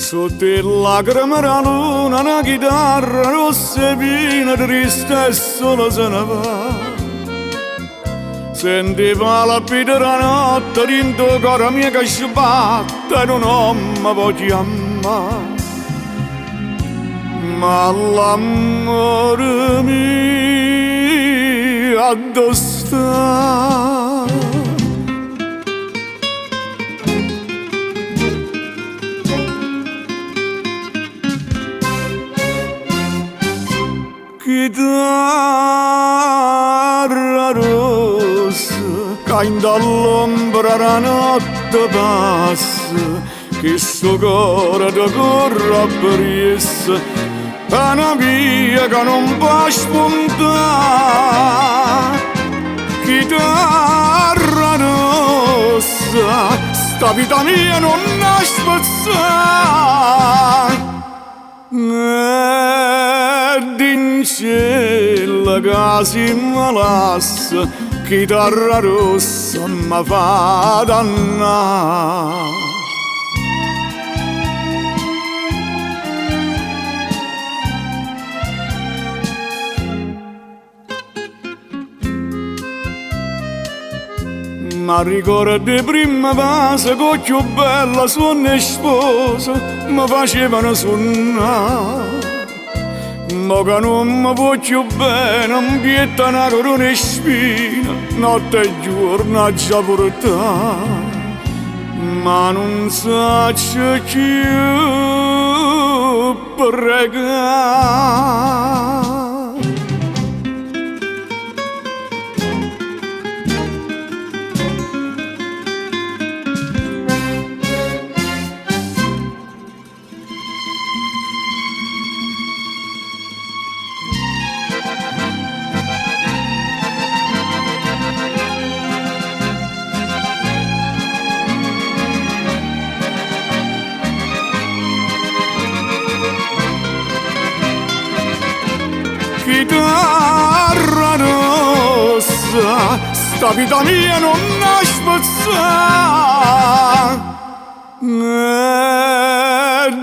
Sotto le lacrime la luna, una chitarra rossa e piena, triste e sola se ne va. Sentiva la vita la notte, dentro il cuore mio che sbatte e non mi può chiamare. Ma l'amore mio dove sta? Chitarra rossa, canta all'ombra la notte passa, che sto cuore ti corre per essa, una via che non può spuntare. Chitarra rossa, sta vita mia non è spazzata. In cielo che si malassa, chitarra rossa mi fa dannare. Ma ricordo prima fase che più bella suona e sposa mi facevano suonare. Ma che non mi voglio bene, mi pietta una corona e spina, notte e giorno a già portare. Ma non saccio più pregare. Chitarra rossa, sta vita mia non è spazzata.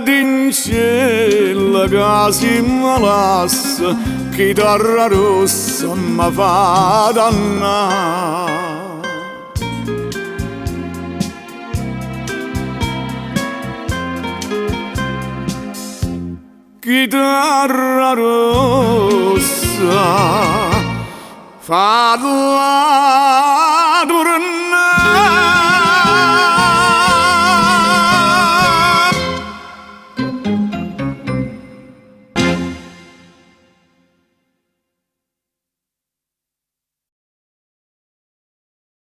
In cielo che si malassa, chitarra rossa mi fa dannare. Chitarra rossa, fa